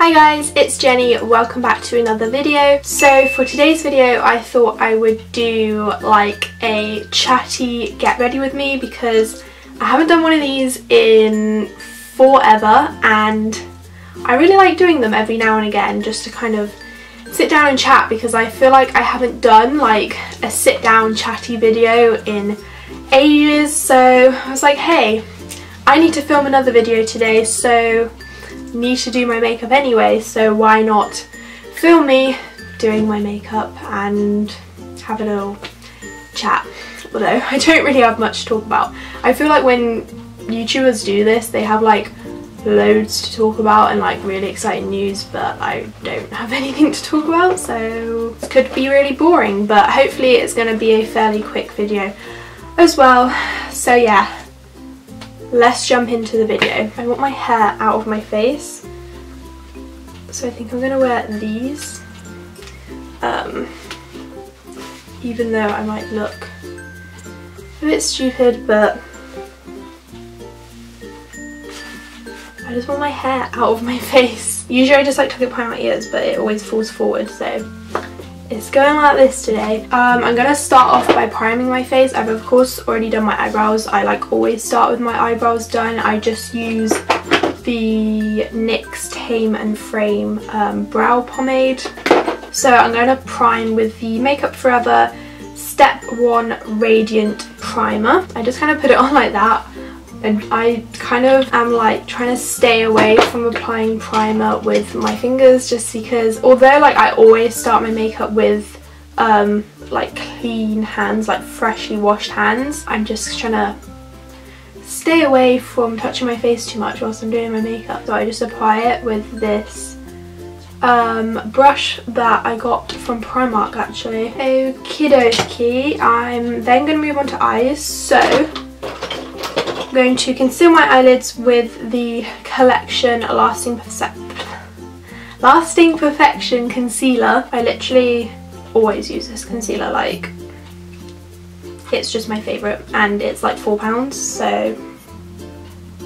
Hi guys, it's Jenny. Welcome back to another video. So for today's video I thought I would do like a chatty get ready with me because I haven't done one of these in forever and I really like doing them every now and again just to kind of sit down and chat, because I feel like I haven't done like a sit down chatty video in ages. So I was like, hey, I need to film another video today, so need to do my makeup anyway, so why not film me doing my makeup and have a little chat. Although I don't really have much to talk about. I feel like when YouTubers do this they have like loads to talk about and like really exciting news, but I don't have anything to talk about, so it could be really boring, but hopefully it's going to be a fairly quick video as well. So yeah, let's jump into the video. I want my hair out of my face, so I think I'm going to wear these, even though I might look a bit stupid, but I just want my hair out of my face. Usually I just like tuck it behind my ears, but it always falls forward, so it's going like this today. I'm going to start off by priming my face. I've of course already done my eyebrows. I like always start with my eyebrows done. I just use the NYX Tame and Frame brow pomade. So I'm going to prime with the Makeup Forever Step 1 Radiant Primer. I just kind of put it on like that. And I kind of am like trying to stay away from applying primer with my fingers, just because although like I always start my makeup with like clean hands, like freshly washed hands, I'm just trying to stay away from touching my face too much whilst I'm doing my makeup. So I just apply it with this brush that I got from Primark actually. Okie dokie, I'm then going to move on to eyes. So I'm going to conceal my eyelids with the Collection Lasting Perfection concealer. I literally always use this concealer, like it's just my favourite, and it's like £4, so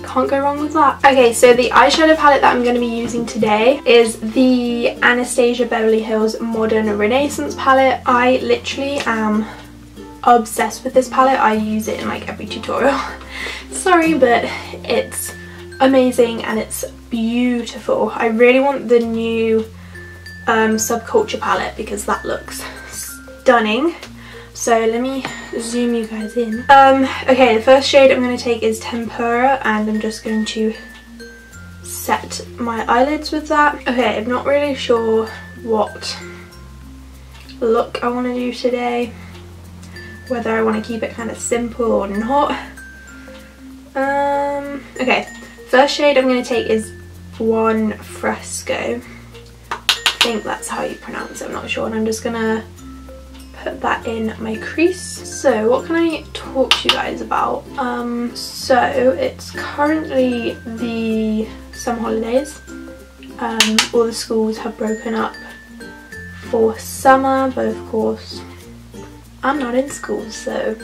can't go wrong with that. Okay, so the eyeshadow palette that I'm going to be using today is the Anastasia Beverly Hills Modern Renaissance palette. I literally am obsessed with this palette. I use it in like every tutorial. Sorry, but it's amazing and it's beautiful. I really want the new Subculture palette because that looks stunning. So let me zoom you guys in. Okay, the first shade I'm going to take is Tempera, and I'm just going to set my eyelids with that. Okay, I'm not really sure what look I want to do today, whether I want to keep it kind of simple or not. Okay, first shade I'm going to take is Buon Fresco. I think that's how you pronounce it, I'm not sure, and I'm just going to put that in my crease. So what can I talk to you guys about? So it's currently the summer holidays. All the schools have broken up for summer, but of course I'm not in school, so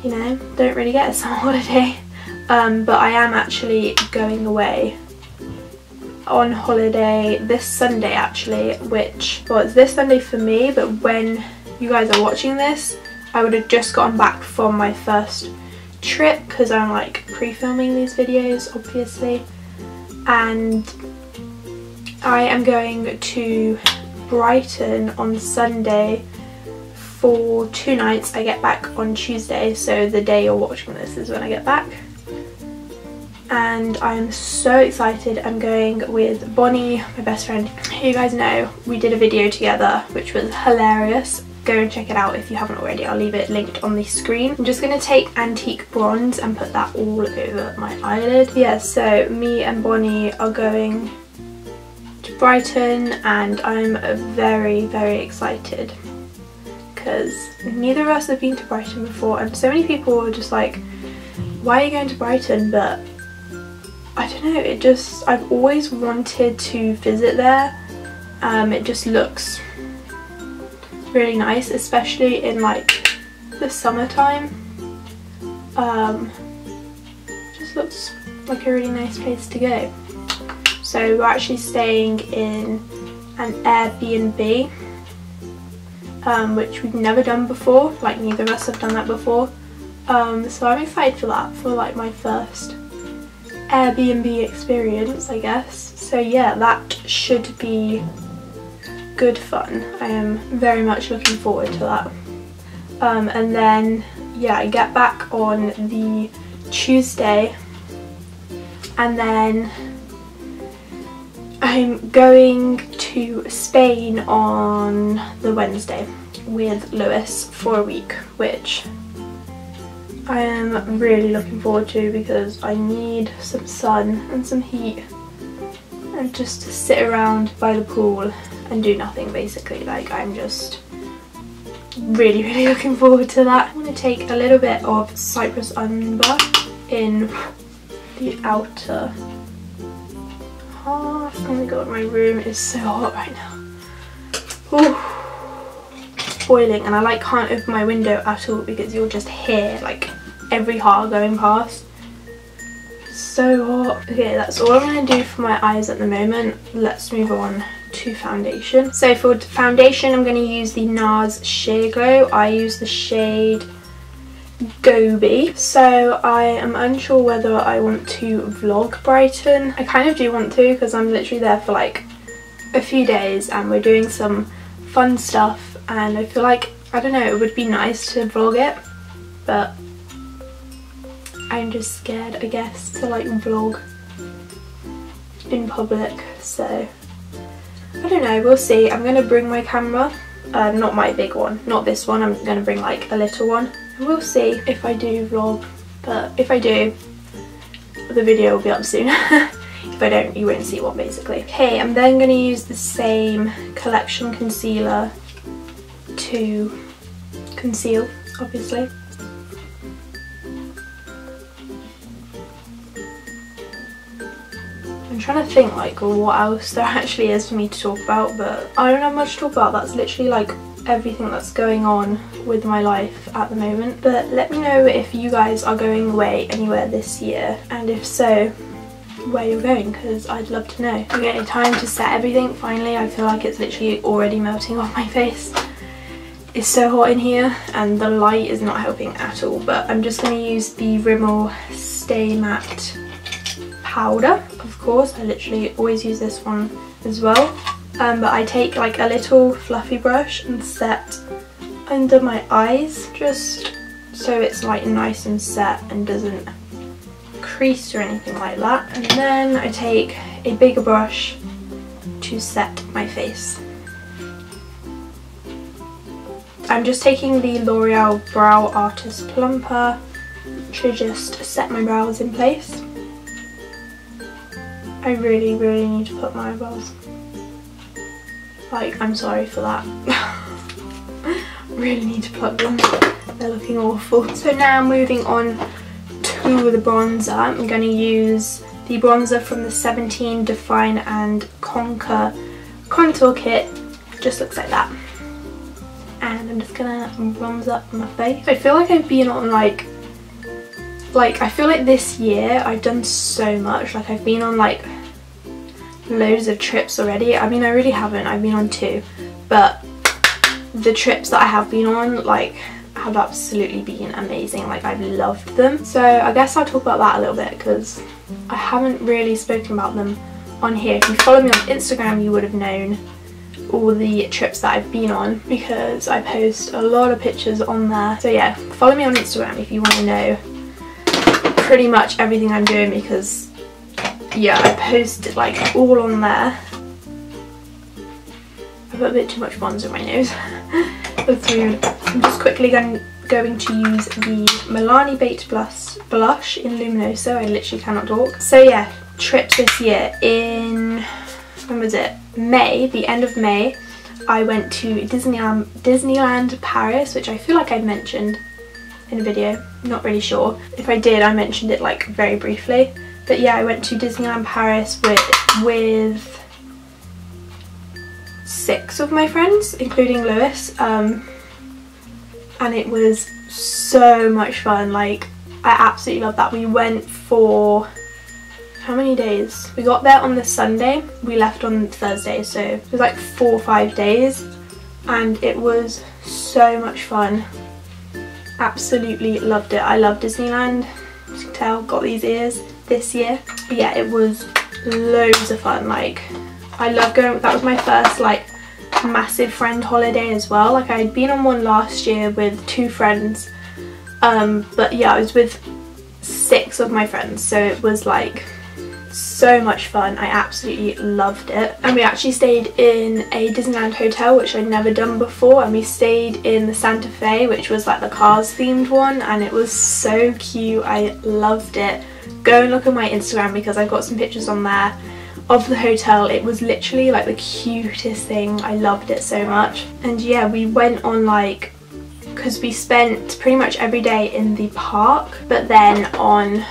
you know, don't really get a summer holiday. But I am actually going away on holiday this Sunday actually, which, well, it's this Sunday for me, but when you guys are watching this I would have just gotten back from my first trip, because I'm like pre-filming these videos obviously, and I am going to Brighton on Sunday for 2 nights. I get back on Tuesday, so the day you're watching this is when I get back. And I'm so excited. I'm going with Bonnie, my best friend, who you guys know. We did a video together which was hilarious. Go and check it out if you haven't already. I'll leave it linked on the screen. I'm just going to take Antique Bronze and put that all over my eyelid. Yeah, so me and Bonnie are going to Brighton and I'm very, very excited because neither of us have been to Brighton before, and so many people were just like, why are you going to Brighton? But I don't know, it just, I've always wanted to visit there. It just looks really nice, especially in like the summertime. Just looks like a really nice place to go. So we're actually staying in an Airbnb, which we've never done before, like neither of us have done that before. So I'm excited for that, for like my first Airbnb experience, I guess. So yeah, that should be good fun. I am very much looking forward to that. And then yeah, I get back on the Tuesday, and then I'm going to Spain on the Wednesday with Lewis for a week, which I am really looking forward to because I need some sun and some heat and just to sit around by the pool and do nothing basically. Like, I'm just really looking forward to that. I'm going to take a little bit of Cyprus Umber in the outer half. Oh my god, my room is so hot right now. Ooh, boiling, and I like can't open my window at all because you'll just hear like every heart going past. So hot. Okay, that's all I'm going to do for my eyes at the moment. Let's move on to foundation. So for foundation, I'm going to use the Nars Sheer Glow. I use the shade Gobi. So I am unsure whether I want to vlog Brighton. I kind of do want to because I'm literally there for like a few days and we're doing some fun stuff, and I feel like, I don't know, it would be nice to vlog it, but I'm just scared, I guess, to like vlog in public. So I don't know, we'll see. I'm going to bring my camera, not my big one, not this one, I'm going to bring like a little one. We'll see if I do vlog, but if I do, the video will be up soon. If I don't, you won't see one basically. Okay, I'm then going to use the same collection concealer to conceal, obviously. I'm trying to think like what else there actually is for me to talk about, but I don't have much to talk about. That's literally like everything that's going on with my life at the moment. But let me know if you guys are going away anywhere this year, and if so, where you're going, because I'd love to know. Okay, time to set everything finally. I feel like it's literally already melting off my face. It's so hot in here and the light is not helping at all, but I'm just going to use the Rimmel Stay Matte powder. Of course, I literally always use this one as well. But I take like a little fluffy brush and set under my eyes, just so it's like nice and set and doesn't crease or anything like that. And then I take a bigger brush to set my face. I'm just taking the L'Oreal Brow Artist Plumper to just set my brows in place. I really need to put my eyebrows. Like, I'm sorry for that. Really need to plug them. They're looking awful. So now moving on to the bronzer. I'm going to use the bronzer from the 17 Define and Conquer contour kit. Just looks like that. And I'm just gonna bronze up my face. I feel like I've been on like I feel like this year I've done so much. Like, I've been on like loads of trips already. I mean, I really haven't. I've been on 2, but the trips that I have been on like have absolutely been amazing. Like, I've loved them. So I guess I'll talk about that a little bit because I haven't really spoken about them on here. If you follow me on Instagram, you would have known all the trips that I've been on because I post a lot of pictures on there. So yeah, follow me on Instagram if you want to know pretty much everything I'm doing, because yeah, I post like all on there. I've got a bit too much bronzer on my nose. That's rude. I'm just quickly going to use the Milani Baked Blush in Luminoso. I literally cannot talk. So yeah, trips this year. In, when was it? May, the end of May, I went to Disneyland Paris, which I feel like I mentioned in a video. Not really sure. If I did, I mentioned it like very briefly. But yeah, I went to Disneyland Paris with 6 of my friends, including Lewis, and it was so much fun. Like, I absolutely loved that. We went for, how many days? We got there on the Sunday, we left on Thursday, so it was like 4 or 5 days, and it was so much fun. Absolutely loved it. I love Disneyland, as you can tell, got these ears this year. But yeah, it was loads of fun. Like, I love going, that was my first like massive friend holiday as well. Like, I had been on one last year with 2 friends, but yeah, I was with 6 of my friends, so it was like so much fun. I absolutely loved it. And we actually stayed in a Disneyland hotel, which I'd never done before, and we stayed in the Santa Fe, which was like the Cars themed one, and it was so cute. I loved it. Go and look at my Instagram because I've got some pictures on there of the hotel. It was literally like the cutest thing. I loved it so much. And yeah, we went on like, because we spent pretty much every day in the park, but then on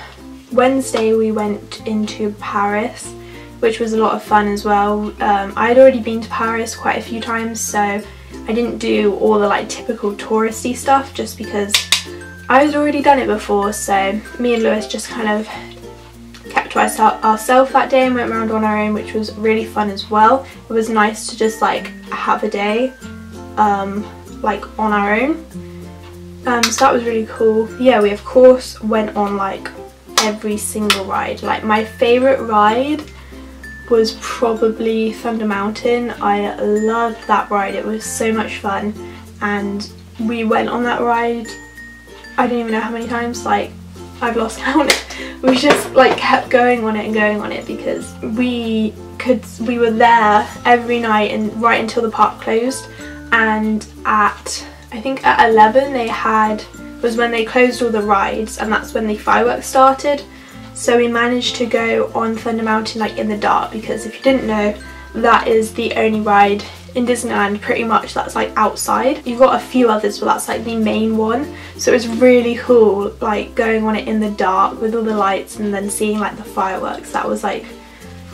Wednesday we went into Paris, which was a lot of fun as well. I had already been to Paris quite a few times, so I didn't do all the like typical touristy stuff just because I had already done it before. So me and Lewis just kind of kept to ourselves that day and went around on our own, which was really fun as well. It was nice to just like have a day like on our own, so that was really cool. Yeah, we of course went on like every single ride. Like, my favourite ride was probably Thunder Mountain. I loved that ride. It was so much fun, and we went on that ride, I don't even know how many times, like I've lost count. We just like kept going on it and going on it because we were there every night and right until the park closed. And at, I think at 11 was when they closed all the rides, and that's when the fireworks started. So we managed to go on Thunder Mountain like in the dark, because if you didn't know, that is the only ride in Disneyland pretty much that's like outside. You've got a few others, but that's like the main one. So it was really cool like going on it in the dark with all the lights and then seeing like the fireworks. That was like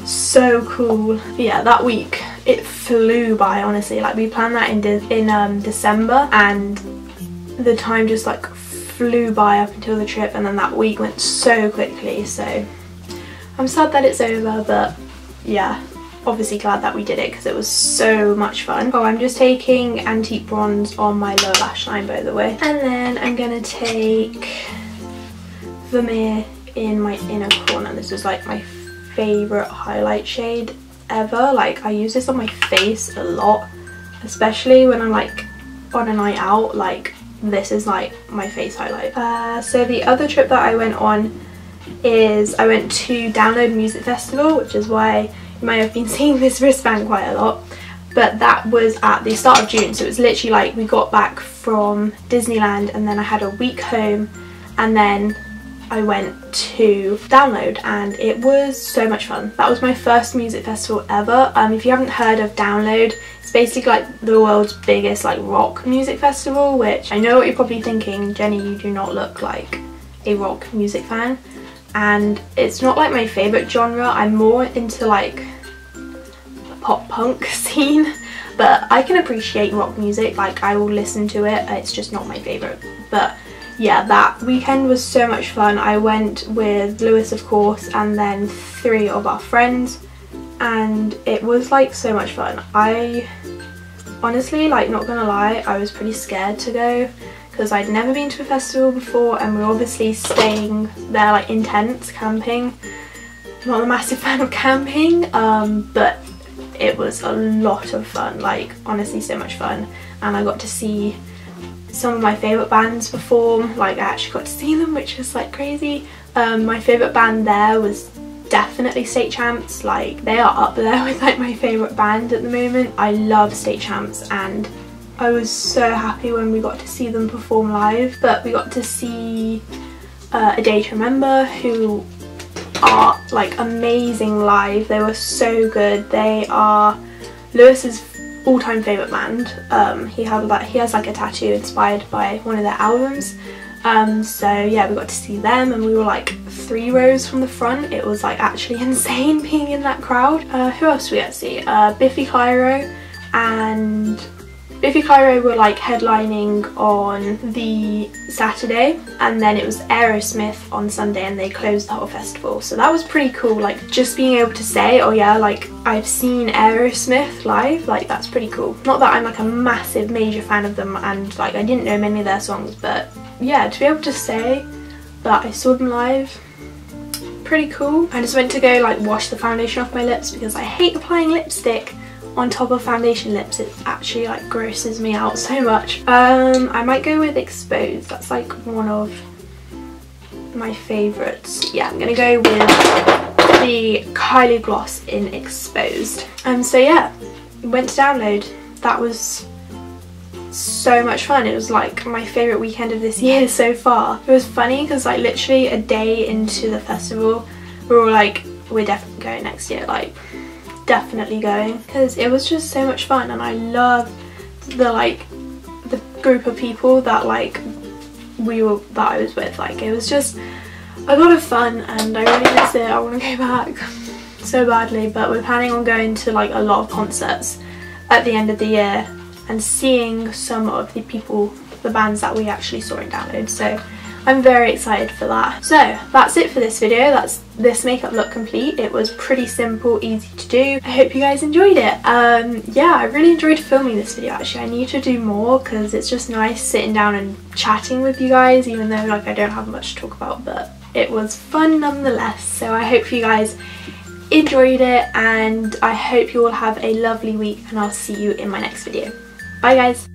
so cool. But yeah, that week it flew by, honestly. Like, we planned that in December, and the time just like flew by up until the trip, and then that week went so quickly. So I'm sad that it's over, but yeah, obviously glad that we did it because it was so much fun. Oh, I'm just taking Antique Bronze on my lower lash line, by the way, and then I'm gonna take Vermeer in my inner corner. This is like my favourite highlight shade ever. Like, I use this on my face a lot, especially when I'm like on a night out. Like, this is like my face highlight. So the other trip that I went on is I went to Download Music Festival, which is why you might have been seeing this wristband quite a lot. But that was at the start of June, so it was literally like we got back from Disneyland and then I had a week home, and then I went to Download, and it was so much fun. That was my first music festival ever. If you haven't heard of Download, it's basically like the world's biggest like rock music festival, which I know what you're probably thinking, Jenny, you do not look like a rock music fan. And it's not like my favourite genre. I'm more into like the pop punk scene, but I can appreciate rock music. Like, I will listen to it, it's just not my favourite. But yeah, that weekend was so much fun. I went with Lewis, of course, and then 3 of our friends, and it was like so much fun. I honestly, like, not gonna lie, I was pretty scared to go because I'd never been to a festival before, and we were obviously staying there like in tents, camping. I'm not a massive fan of camping, but it was a lot of fun. Like, honestly, so much fun. And I got to see some of my favourite bands perform. Like, I actually got to see them, which was like crazy. My favourite band there was definitely State Champs. Like, they are up there with like my favourite band at the moment. I love State Champs, and I was so happy when we got to see them perform live. But we got to see A Day to Remember, who are like amazing live. They were so good. They are Lewis's all-time favourite band. He has like a tattoo inspired by one of their albums. So yeah, we got to see them, and we were like 3 rows from the front. It was like actually insane being in that crowd. Who else did we get to see? Biffy Clyro and Biffy Clyro were like headlining on the Saturday, and then it was Aerosmith on Sunday, and they closed the whole festival. So that was pretty cool, like just being able to say, oh yeah, like I've seen Aerosmith live, like that's pretty cool. Not that I'm like a massive major fan of them, and like I didn't know many of their songs, but yeah, to be able to say that I saw them live, pretty cool. I just went to go like wash the foundation off my lips because I hate applying lipstick on top of foundation lips. It actually like grosses me out so much. I might go with Exposed. That's like one of my favourites. Yeah, I'm gonna go with the Kylie gloss in Exposed. So yeah, went to download. That was so much fun. It was like my favourite weekend of this year so far. It was funny because like literally a day into the festival we were all like, we're definitely going next year, like definitely going, because it was just so much fun. And I love the group of people that like I was with. Like it was just a lot of fun, and I really miss it. I want to go back so badly, but we're planning on going to like a lot of concerts at the end of the year and seeing some of the bands that we actually saw in download. So I'm very excited for that. So that's it for this video. That's this makeup look complete. It was pretty simple, easy to do. I hope you guys enjoyed it. Yeah, I really enjoyed filming this video actually. I need to do more because it's just nice sitting down and chatting with you guys, even though like I don't have much to talk about, but it was fun nonetheless. So I hope you guys enjoyed it, and I hope you all have a lovely week, and I'll see you in my next video. Bye guys!